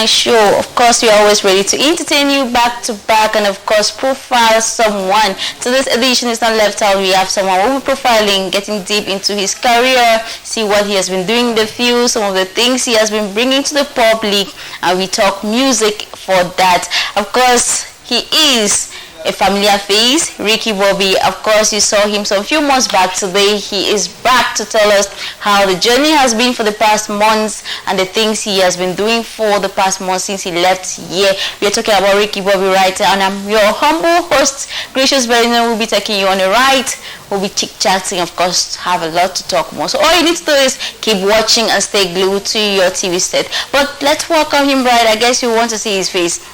Starbilang Show. Of course, we are always ready to entertain you back to back and, of course, profile someone. So this edition is not left out. We have someone we'll be profiling, getting deep into his career, see what he has been doing in the field, some of the things he has been bringing to the public, and we talk music for that. Of course, he is a familiar face, Reeky Bobby. Of course, you saw him some few months back. Today, he is back to tell us how the journey has been for the past months and the things he has been doing for the past months since he left here. We are talking about Reeky Bobby right now, and I'm your humble host, Gracious Berinyu. We'll be taking you on a ride. We'll be chit-chatting, of course, have a lot to talk more. So all you need to do is keep watching and stay glued to your TV set. But let's welcome him right. I guess you want to see his face.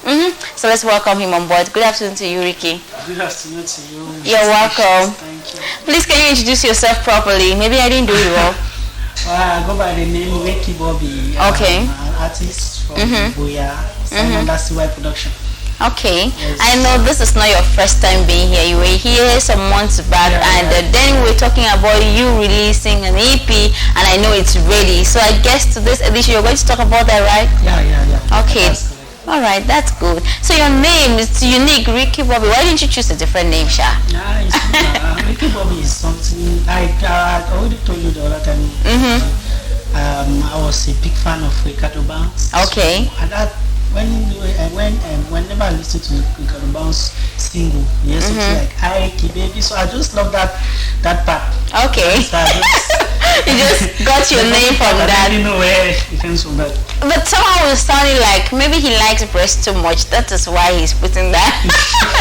So let's welcome him on board. Good afternoon to you, Reeky. Good afternoon to you. You're welcome. Thank you. Please, can you introduce yourself properly? Maybe I didn't do it well. I go by the name Reeky Bobby. Okay. I'm an artist from Boya, under CY Production. Okay. Yes. I know this is not your first time being here. You were here some months back, and then we were talking about you releasing an EP, and I know it's ready. So I guess to this edition you're going to talk about that, right? Yeah. Okay. All right, that's good. So your name is unique, Reeky Bobby. Why didn't you choose a different name, Sha? Nice. Reeky Bobby is something I already told you the other time. I was a big fan of Ricardo Bounce. Okay. So, and that whenever I listen to Ricardo Bounce single, yes, something like "Reeky baby," so I just love that part. Okay. So you just got your name from that. I didn't know where it comes from that. But somehow it sounded like maybe he likes breast too much. That is why he's putting that.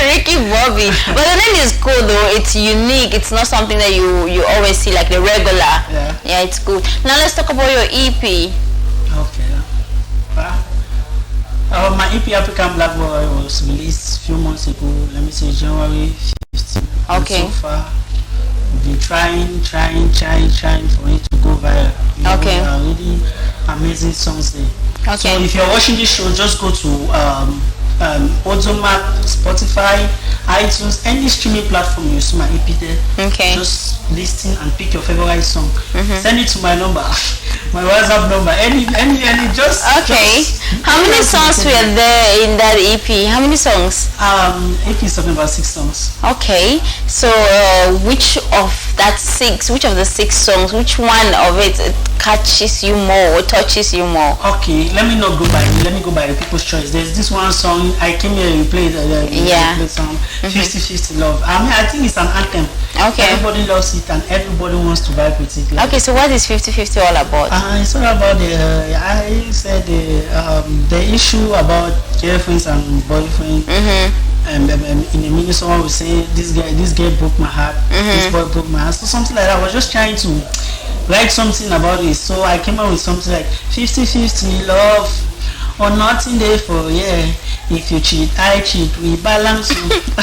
Reeky Bobby. But the name is cool though. It's unique. It's not something that you always see like the regular. Yeah, it's good. Now let's talk about your EP. Okay. My EP African Black Boy was released a few months ago. Let me say January 15th. Okay. And so far, we've been trying for it to go viral. Okay. There are really amazing songs there. Okay. So if you're watching this show, just go to Ozomac, Spotify, iTunes, any streaming platform. You see my EP there. Okay. Just listen and pick your favorite song. Send it to my number, my WhatsApp number. Any just. Okay. How many songs were there in that EP? How many songs? EP is talking about 6 songs. Okay. So which of the 6 songs, which one of it catches you more or touches you more? Okay, let me go by the people's choice. There's this one song I came here and played song 50-50 Love. I think it's an anthem. Okay. Everybody loves it and everybody wants to vibe with it. Okay, so what is 50-50 all about? It's all about the issue about girlfriends and boyfriends. And in a minute someone will say this girl broke my heart, this boy broke my heart. So something like that. I was just trying to write something about it. So I came up with something like 50-50 love or nothing there for if you cheat, I cheat, we balance.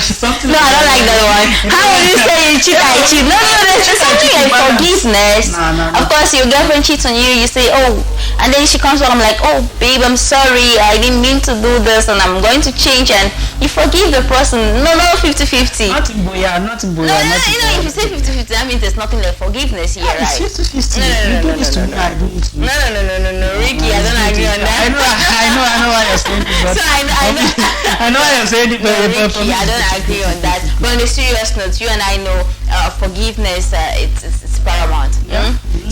Something. No, I don't like that one. How would you say you cheat, I cheat? No, there's something like forgiveness. No. Of course, your girlfriend cheats on you, you say, oh, and then she comes back, I'm like, oh, babe, I'm sorry, I didn't mean to do this, and I'm going to change, and you forgive the person. No, 50-50. Nothing boya. No, if you say 50-50, that means there's nothing like forgiveness here, right? It's 50-50. You do this to me, I do it to you. No, Reeky, I don't agree on that. I know why you're saying it, but so I know why you're saying it, but Reeky, I don't agree on that. But on a serious note, you and I know forgiveness, it's paramount.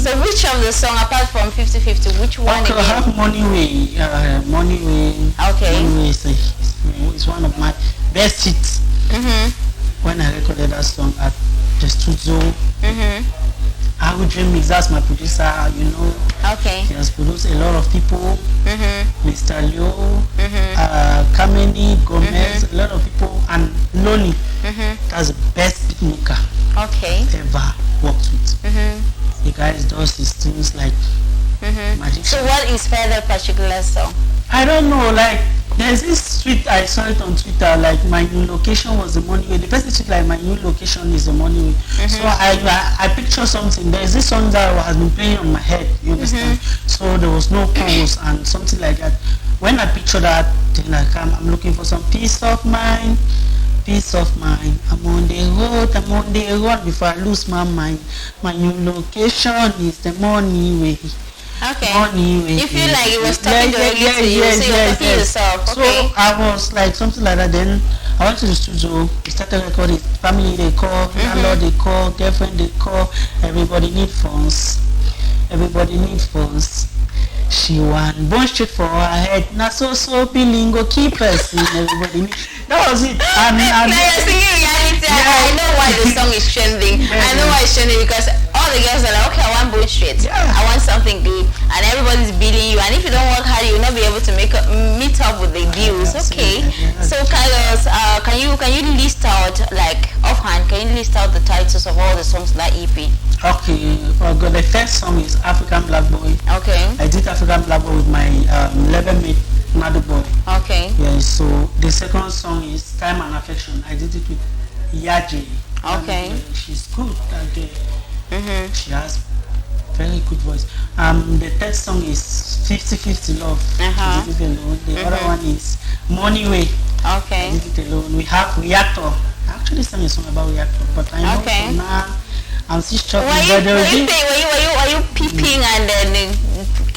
So which of the song, apart from 50-50, which one again? I have Money Way. Okay. Money Way is one of my best hits. When I recorded that song at the studio, I would dream mix. That's my producer, Okay. He has produced a lot of people. Mr. Leo, Kameni, Gomez, a lot of people, and Loni. That's the best beatmaker ever worked with. The guy does his things like magic. So what inspired that particular song? I don't know, like there's this tweet, I saw it on Twitter, like my new location was the Money Way. The person tweet like my new location is the Money Way. So I picture something. There's this song that has been playing on my head, you understand? So there was no pause and something like that. When I picture that, then I'm looking for some peace of mind. I'm on the road before I lose my mind. My new location is the Money Way. Okay. Money way. You feel like it was talking directly to you, so you're talking yourself. Okay. So I was like something like that. Then I went to the studio. We started recording. Family they call, landlord they call, girlfriend they call. Everybody need phones. Everybody need phones. She won, born straight for her head. Not so bilingo, keep us in everybody. That was it. Now you're singing reality. I know why the song is trending. I know why it's trending because all the girls are like, okay, I want born straight. I want something good, and everybody's billing you. And if you don't work hard, you will not be able to meet up with the bills. Okay. So, Carlos, can you list out like offhand? Can you list out the titles of all the songs in that EP? Okay, the first song is African Black Boy. Okay. I did African Black Boy with my label mate, Madu Boy. Okay. Yeah, so the second song is Time and Affection. I did it with Yaji. Okay. And, she's good. And, she has very good voice. The third song is 50-50 Love. I did it alone. The other one is Money Way. Okay. I did it alone. We have Reactor. I actually sang a song about Reactor, but I know for now I'm still struggling. Were you peeping and then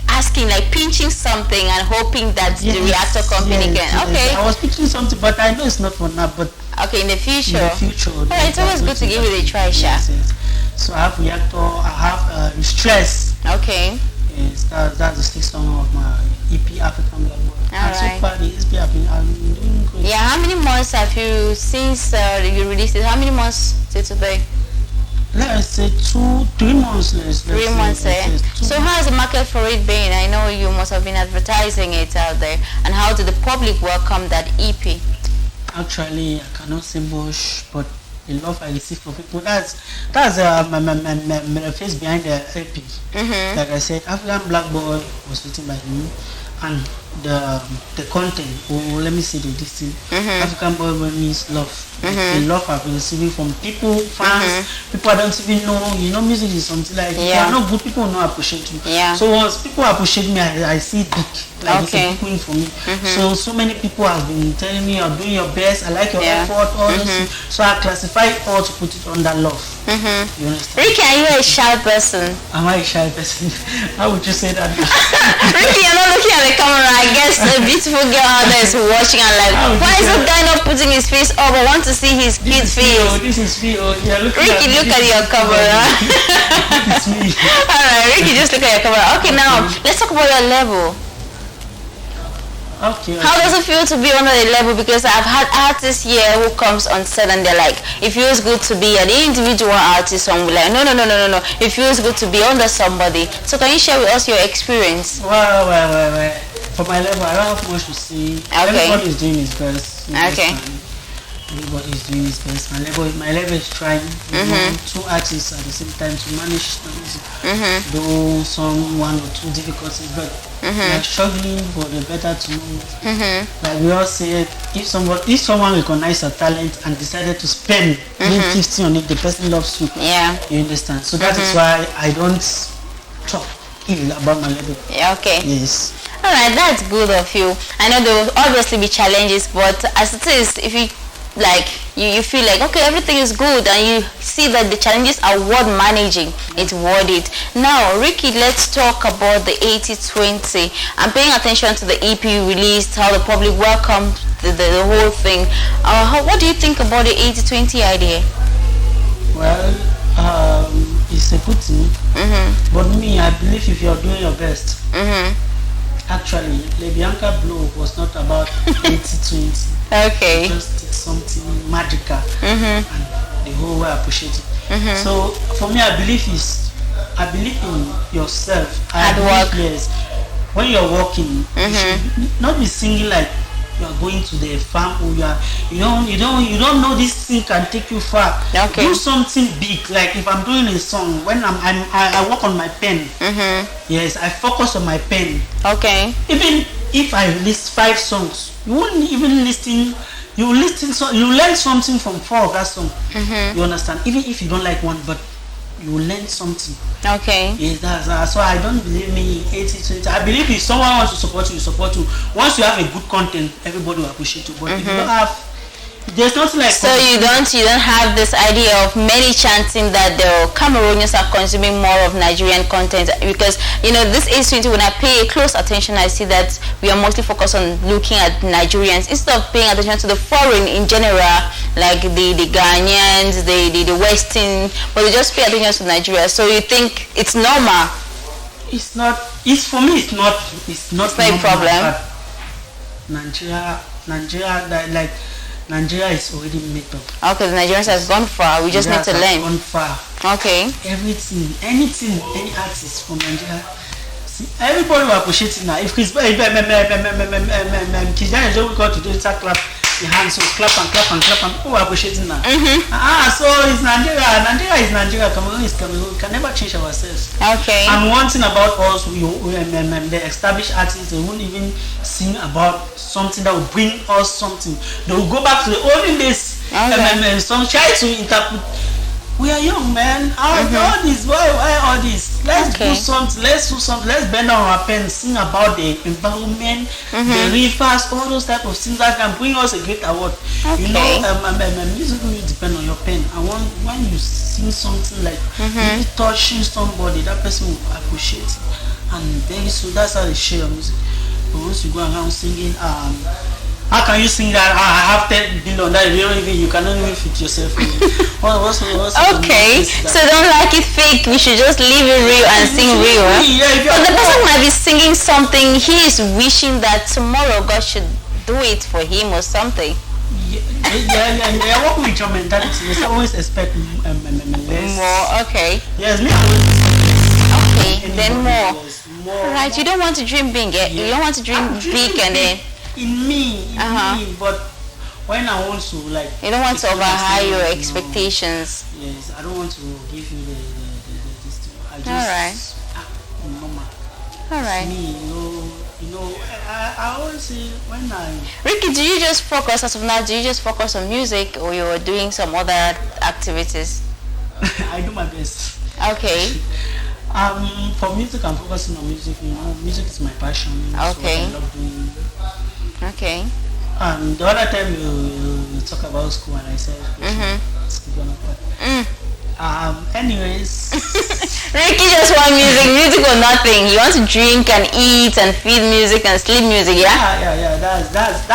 asking, like pinching something and hoping that the reactor company can? Okay. I was pinching something, but I know it's not for now. But okay, in the future. Alright, it's always good to give it a try, Sha. Yes. So I have Reactor. I have Stress. Okay. Yes, that's the sixth song of my EP African Black Boy. And so far the EP I've been doing good. Yeah. How many months have you since you released it? How many months till today? Let's say 3 months. 3 months, eh? So how has the market for it been? I know you must have been advertising it out there. And how did the public welcome that EP? Actually, I cannot say much, but the love I receive from people, that's my face behind the EP. Like I said, African Black Boy was written by me, and the content, or let me say this thing, African Boy means love. The love I've been receiving from people, fans, people I don't even know. You know, music is something like if you are not good, people will not appreciate you. So once people appreciate me, I see it big. Like it's a big win for me. So many people have been telling me you're doing your best, I like your effort, all those things. So I classify it all to put it under love. You understand? Reeky, are you a shy person? Am I a shy person? How would you say that? Reeky, you're not looking at the camera. I guess a beautiful girl out there is watching and like, why is this guy not putting his face up? I want to see his kid's face. This is me. Reeky, look at your camera. This is me. Alright, Reeky, just look at your camera. Okay, now let's talk about your level. Okay. How does it feel to be under the level? Because I've had artists here who comes on set and they're like, it feels good to be an individual artist. And we're like, no. It feels good to be under somebody. So can you share with us your experience? Well. For my level, I don't have much to say. Everybody is doing his best. Everybody is doing his best. My level is trying. Two artists at the same time to manage the music. Though some 1 or 2 difficulties, but we are struggling for the better tomorrow. Like we all say, if someone recognizes your talent and decided to spend 50 on it, the person loves you. Yeah. You understand? So that is why I don't talk ill about my level. Yeah, okay. Yes. Alright, that's good of you. I know there will obviously be challenges, but as it is, if you like you feel like okay, everything is good and you see that the challenges are worth managing, it's worth it. Now Reeky, let's talk about the 80-20. I'm paying attention to the EP you released, how the public welcomed the whole thing. What do you think about the 80-20 idea? Well, it's a good thing, but me, I believe if you're doing your best, actually Lebianca Blow was not about 80-20. Okay. Just something magical, and the whole world appreciate it. So for me, I believe in yourself. Hard work. Yes. When you're working, you should not be singing like you are going to the farm, or you don't know this thing can take you far. Okay. Do something big. Like if I'm doing a song, when I work on my pen. Yes, I focus on my pen. Okay. Even if I list 5 songs, you wouldn't even listen. You learn something from 4 of that song. You understand? Even if you don't like one, but you will learn something. Okay. Yes, that's so I don't believe me 80-20. I believe if someone wants to support you, support you. Once you have a good content, everybody will appreciate you. But if you don't have There's nothing like. So you don't have this idea of many chanting that the Cameroonians are consuming more of Nigerian content, because this age 20, when I pay close attention, I see that we are mostly focused on looking at Nigerians instead of paying attention to the foreign in general, like the Ghanaians, the Western, but they just pay attention to Nigeria. So you think it's normal? It's not. It's for me. It's not. It's not a problem. Nigeria, like. Nigeria is already made up. Okay, the Nigerians has gone far. We just need to learn. Gone far. Okay. Everything, anything, any artist from Nigeria. See, everybody will appreciate it now. If Chris Kizan is what we got to do, it's a clap the hands, so clap and people will appreciate it now. So it's Nigeria. Nigeria is Nigeria. Cameroon is Cameroon. We can never change ourselves. Okay. And one thing about us, the established artists, they won't even sing about something that will bring us something. They will go back to the olden days. Some try to interpret. We are young, man. All this, why all this? Let's do something. Let's bend down our pen, sing about the environment, the rivers, all those type of things that can bring us a great award. Music will depend on your pen. And when you sing something like really touching somebody, that person will appreciate it. And very soon, that's how they share your music. But once you go around singing, how can you sing that? I have 10 billion that you cannot even fit yourself in. What's okay, so don't like it fake. We should just leave it real and sing real. But the person might be singing something. He is wishing that tomorrow God should do it for him or something. Yeah. What with your mentality? You always expect less. More. Okay. Yes, me. Okay, then more. Right. You don't want to dream big. You don't want to dream big and then. In me, but when I want to you don't want to overhigh your expectations. Yes, I don't want to give you the this thing. I just normal. All right. Me, I always say when Reeky, do you just focus as of now? Do you just focus on music, or you're doing some other activities? I do my best. Okay. For music, I'm focusing on music. Music is my passion. Okay. So I love doing. Okay. The other time you talk about school and I said anyways. Reeky just wants music or nothing. He wants to drink and eat and feed music and sleep music, yeah. That's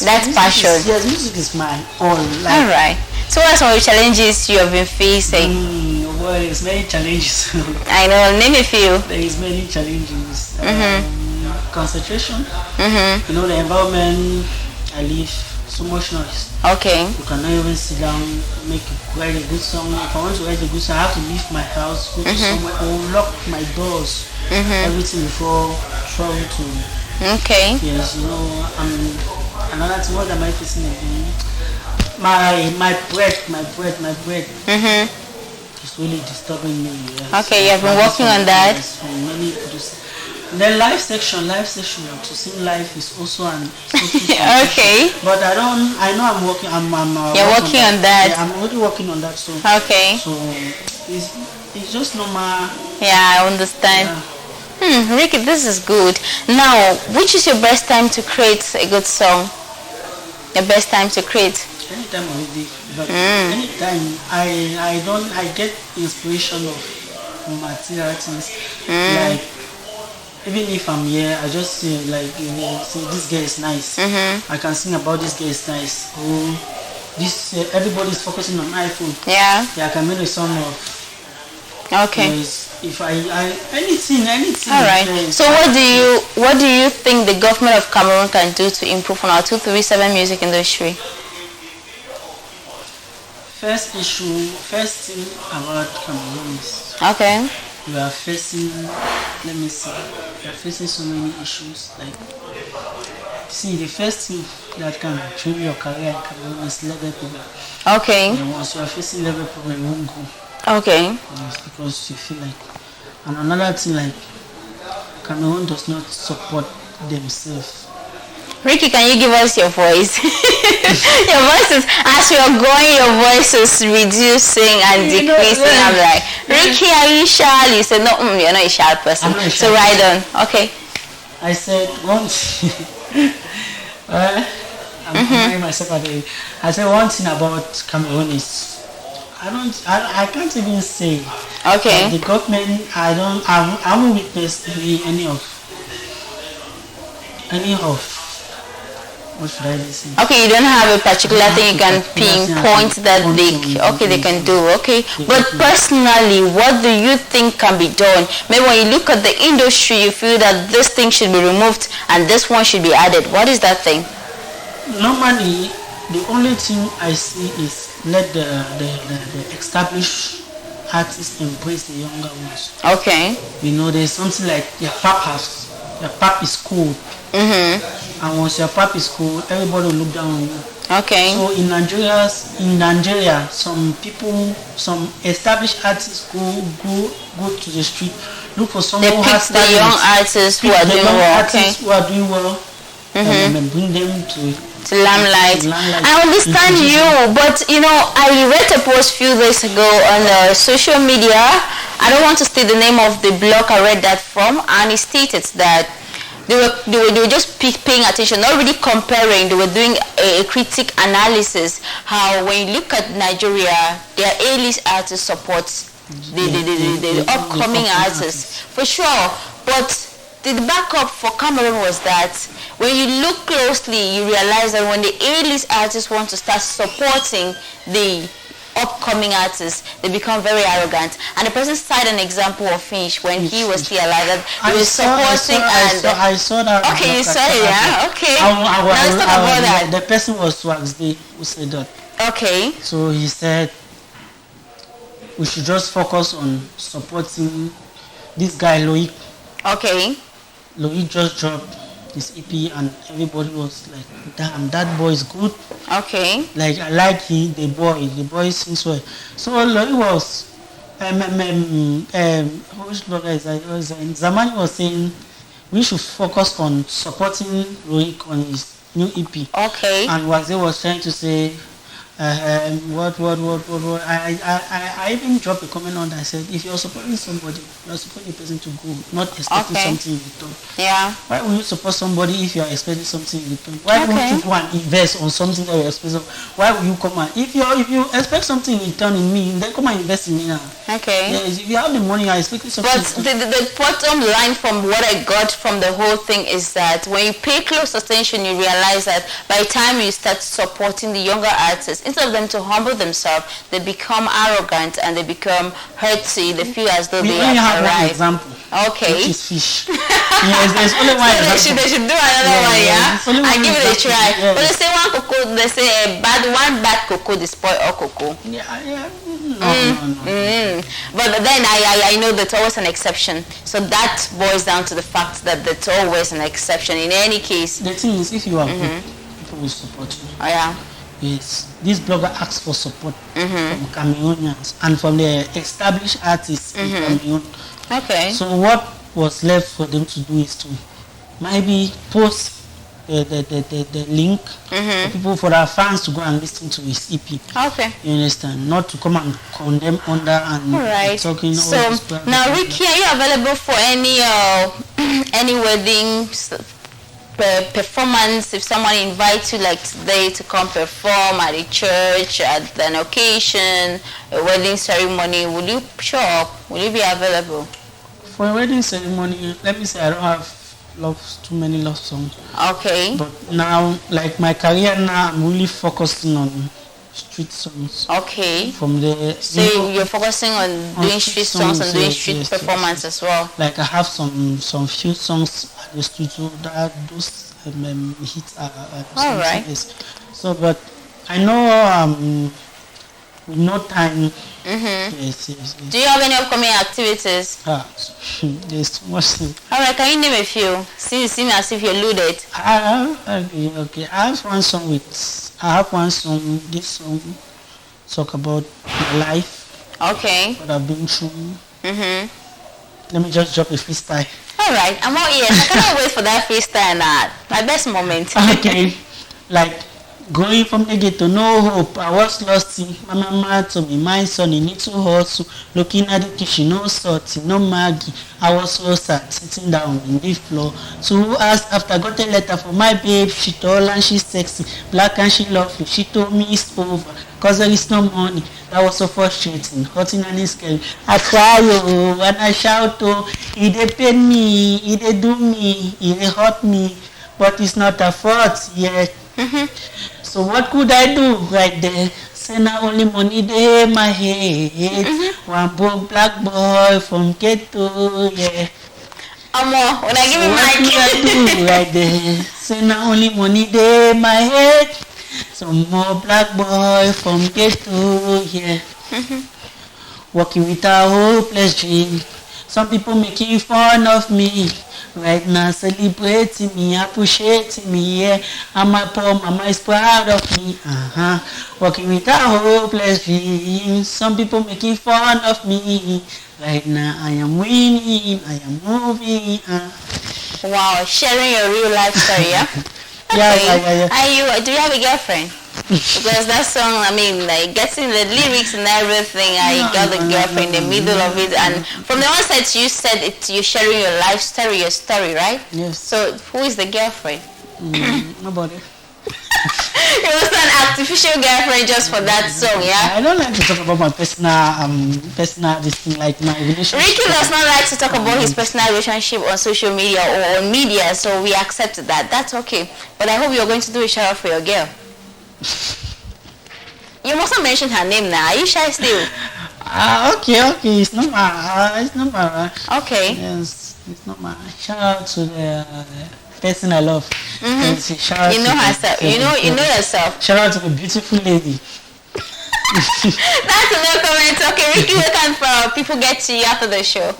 passion. Yes, music is my all. Alright. So what are some of the challenges you have been facing? Well, there's many challenges. I know, name a few. There is many challenges. Concentration. The environment I live, so much noise. Okay. You cannot even sit down, write a good song. If I want to write a good song, I have to leave my house, go to somewhere, or lock my doors, everything before travel to. Okay. Yes, another thing, what am I facing again? My bread. It's really disturbing me. Yes. Okay, you have been working on that. Yes, then live section to sing live is also an okay. But I know I'm working. You're working on that. Yeah, I'm already working on that. So okay. So it's just normal. Yeah, I understand. Yeah. Reeky, this is good. Now, which is your best time to create a good song? Your best time to create? Anytime already. But anytime I get inspiration of material things like. Even if I'm here, I just say say this girl is nice. I can sing about this girl is nice. Everybody's focusing on iPhone. Yeah. I can make a song of. Okay. If anything. All right. So what do you think the government of Cameroon can do to improve on our 237 music industry? First thing about Cameroon is. Okay. We are facing so many issues. The first thing that can drive your career in Cameroon is level problem. Okay. Once you are facing level problem, you won't go. Okay. Yes, because you feel and another thing Cameroon does not support themselves. Reeky, can you give us your voice? Your voice is, as you're going, your voice is reducing and decreasing. I'm like, Reeky, are you shy? You said, no, you're not a shy person. I'm not a shy so ride on. Okay. I said once. I'm comparing myself at the age. I said one thing about Cameroon is I can't even say. Okay. The government, I haven't witnessed any of what should I say? Okay, you don't have a particular thing you can pinpoint that they can do. Okay, but personally, what do you think can be done? Maybe when you look at the industry, you feel that this thing should be removed and this one should be added. What is that thing? Normally, the only thing I see is let the established artists embrace the younger ones. Okay. You know, there's something like your pap is cool. And once your pap is cool, everybody will look down on you. Okay. So in Nigeria, some established artists go to the street, look for someone who has the young artists who are doing well. And bring them to limelight. I understand you, but you know, I read a post a few days ago on social media. I don't want to state the name of the blog I read that from, and it stated that they were just paying attention, not really comparing. They were doing a critic analysis. How when you look at Nigeria, their A-list artists support the upcoming artists for sure, but the backup for Cameroon was that when you look closely, you realize that when the A-list artists want to start supporting the upcoming artists, they become very arrogant. And the person cited an example of Finch when he was still alive, that he was supporting. I saw that. Okay, you saw it, yeah? Okay. Now let's talk about that. The person was Swagsday who said that. Okay. So he said we should just focus on supporting this guy Loic. Okay. Loic just dropped his EP and everybody was like, damn, that boy is good. Okay. Like I like the boy sings well. So Loic was which blogger is that? Zamani was saying we should focus on supporting Loic on his new EP. Okay. And Waze was trying to say what I even dropped a comment on that. I said, if you're supporting somebody, you're supporting a person to go, not expecting something in return. Yeah. Why would you support somebody if you're expecting something in return? Why would you go and invest on something that you're expecting? Why would you come and if you expect something in return in me, then come and invest in me now. Okay. Yes, if you have the money, you're expecting something. But the bottom line from what I got from the whole thing is that when you pay close attention, you realize that by the time you start supporting the younger artists, instead of them to humble themselves, they become arrogant and they become hurty. They feel as though they have one example. Okay. Which is fish. Yes, there's only one example. They should do another one, yeah? I give it a try. Yeah. But they say one cocoa, they say one bad cocoa, they spoil all cocoa. Yeah. No. But then I know that's always an exception. So that boils down to the fact that that's always an exception in any case. The thing is, if you are good, people will support you. Oh, yeah. Yes, this blogger asks for support from Cameroonians and from the established artists in Cameroon. Okay. So what was left for them to do is to maybe post the link for people, for our fans to go and listen to his EP. Okay. You understand? Not to come and condemn under and talking. So now, Reeky, are you available for any wedding performance? If someone invites you like today to come perform at a church, at an occasion, a wedding ceremony, will you show up? Will you be available? For a wedding ceremony, let me say I don't have too many love songs. Okay. But now, like my career now, I'm really focusing on street songs. Okay. From the so you're focusing on doing street songs and doing street performance as well. Like I have some few songs at the studio that those hits are all right. So, but I know with no time. Yes. Do you have any upcoming activities? There's too much. All right, can you name a few? Since you seem as if you're loaded. Okay. I have one song. This song talk about my life. Okay. What I've been through. Let me just drop a freestyle. All right, I'm all ears. I cannot wait for that freestyle now. My best moment. Okay. Like Going from the ghetto, no hope. I was lost. My mama told me, my son, you need to hustle. Looking at the kitchen, no salt, no Maggie. I was so sad, sitting down on the floor. So who asked after I got a letter from my babe? She tall and she's sexy, black and she lovely. She told me it's over, cause there is no money. That was so frustrating, hurting and scary. I cry, oh, and I shout, oh, he dey pain me, he dey do me, he dey hurt me, but it's not a fault yet. So what could I do right there? Say now only money dey in my head. One broke black boy from ghetto, yeah. When I give you what could I do right there? Say now only money dey in my head. Some more black boy from ghetto, yeah. Walking with a hopeless dream. Some people making fun of me. Right now celebrating me, appreciating me, yeah. And my poor mama is proud of me. Walking with a hopeless dream. Some people making fun of me. Right now I am winning, I am moving. Wow, sharing your real life story, yeah? Yeah. Do you have a girlfriend? Because that song, I mean, like getting the lyrics and everything, I got the girlfriend in the middle of it, and from the onset you said you're sharing your life story, your story, right? Yes. So who is the girlfriend? Nobody. It was an artificial girlfriend just for that song, yeah? I don't like to talk about my personal this thing, like my relationship. Reeky does not like to talk about his personal relationship on social media or on media, so we accept that. That's okay. But I hope you're going to do a shout out for your girl. You mustn't mention her name now. Are you shy still? Okay. It's not my. Okay. Yes, it's not my. Shout out to the person I love. Shout out you know herself. You know yourself. Shout out to the beautiful lady. That's no comment. Okay, Reeky, where can people get to you after the show?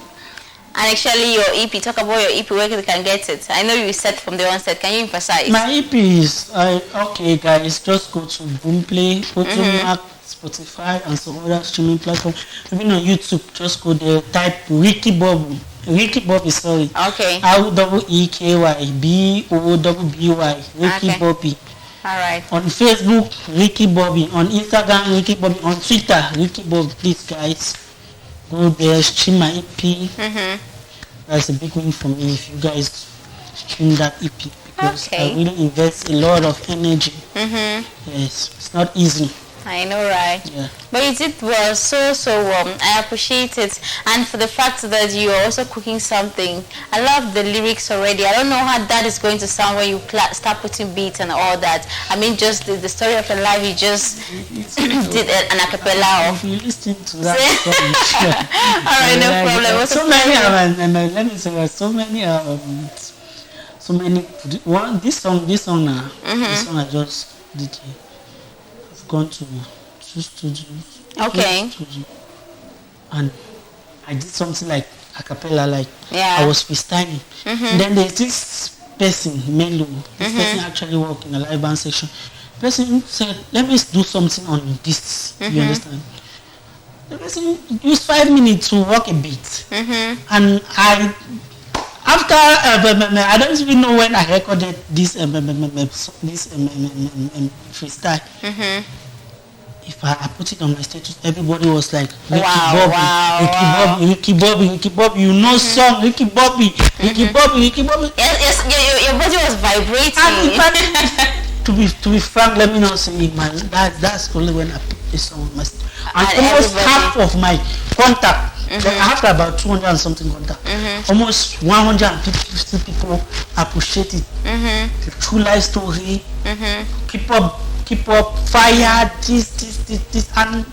And actually, your EP. Talk about your EP. Where they can get it? I know you said from the onset. Can you emphasize? My EP is okay, guys. Just go to Boomplay, Mark, Spotify, and some other streaming platforms. Even on YouTube, just go there. Type Reeky Bobby. Reeky Bobby, sorry. Okay. REEKY BOBBY. Reeky Bobby. All right. On Facebook, Reeky Bobby. On Instagram, Reeky Bobby. On Twitter, Reeky Bobby. Please, guys, go there, stream my EP. That's a big win for me if you guys stream that EP, because I really invest a lot of energy. Yes, it's not easy. I know, right? Yeah. But it was so warm. I appreciate it, and for the fact that you are also cooking something. I love the lyrics already. I don't know how that is going to sound when you start putting beats and all that. I mean, just the story of your life. You just did an acapella of. If you listen to that song, all right, no problem. So many. Let me say, so many. This song now. This song I just did. Gone to two studios. Okay. And I did something like a cappella, like yeah. I was freestyling. Then there's this person, Melo. This person actually worked in the live band section. The person said, let me do something on this. You understand? The person used 5 minutes to work a beat. And I don't even know when I recorded this freestyle. If I put it on my status, everybody was like, Reeky Bobby, you know song, Reeky Bobby. Yes, your body was vibrating. To be frank, let me not say that's only when I put this song on my status. And almost half of my contact. I have about 200 and something contact. Almost 150 people appreciate it. The true life story. Keep up, fire, this, and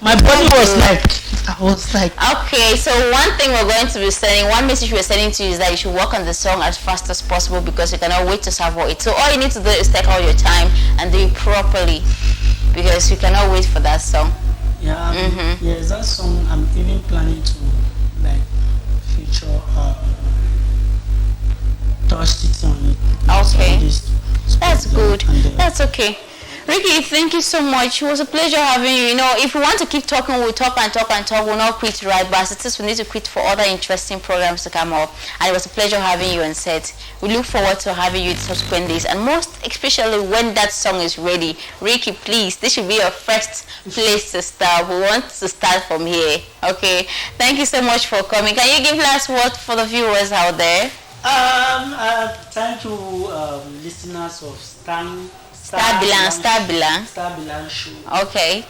my body was like, I was like. Okay, so one thing we're going to be sending, one message we're sending to you is that you should work on the song as fast as possible, because you cannot wait to savour it. So all you need to do is take all your time and do it properly, because you cannot wait for that song. Yeah, yes, that song I'm even planning to like feature touch it on it. Okay, that's good. That's okay. Reeky, thank you so much. It was a pleasure having you. You know, if we want to keep talking, we'll talk and talk and talk. We'll not quit, right? But as it is, we need to quit for other interesting programs to come up. And it was a pleasure having you on set. We look forward to having you in subsequent days, and most especially when that song is ready. Reeky, please, this should be your first place to start. We want to start from here. Okay. Thank you so much for coming. Can you give last word for the viewers out there? Thank you, listeners of Starbilang Show. Okay.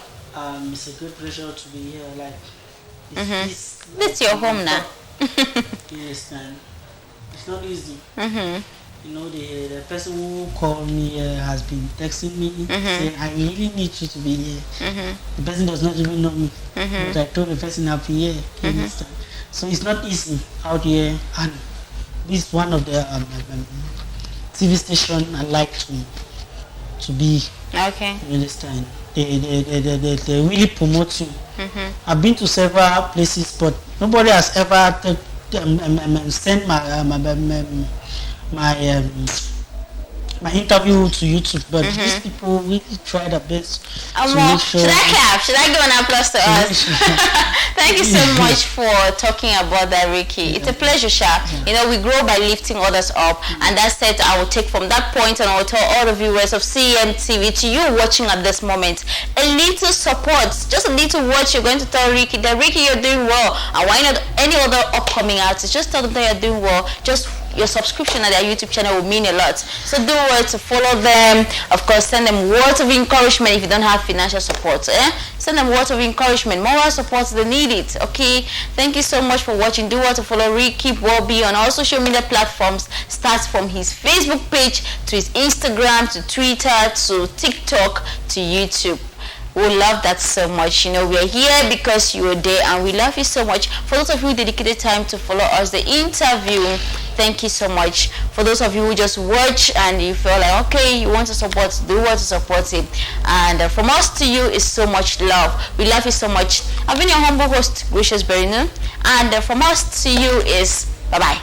It's a great pleasure to be here. Like, It's your home now. Yes, and it's not easy. You know, the person who called me has been texting me saying, I really need you to be here. The person does not even know me. But I told the person I'll be here. So it's not easy out here, and this is one of the TV station I like to be. Okay. You understand? They really promote you. I've been to several places, but nobody has ever sent my interview to YouTube, but these people really try their best to make sure. Should I clap? Should I give an applause to us? Thank you so much for talking about that, Reeky. It's a pleasure, Sha. You know, we grow by lifting others up, and that's it. I will take from that point, and I will tell all the viewers of CMTV, to you watching at this moment, a little support, just a little watch. You're going to tell Reeky that, Reeky, you're doing well, and why not any other upcoming artists? Just tell them that you're doing well. Just your subscription at their YouTube channel will mean a lot. So do well to follow them. Of course, send them words of encouragement if you don't have financial support. Send them words of encouragement, moral support, they need it. Okay, thank you so much for watching. Do well to follow Reeky Bobby on all social media platforms. Starts from his Facebook page to his Instagram to Twitter to TikTok to YouTube. We love that so much. You know, we're here because you were there, and we love you so much. For those of you who dedicated time to follow us, the interview, thank you so much. For those of you who just watch and you feel like, okay, you want to support, do what to support it. And from us to you is so much love. We love you so much. I've been your humble host, Gracious Berinyu. And from us to you is bye-bye.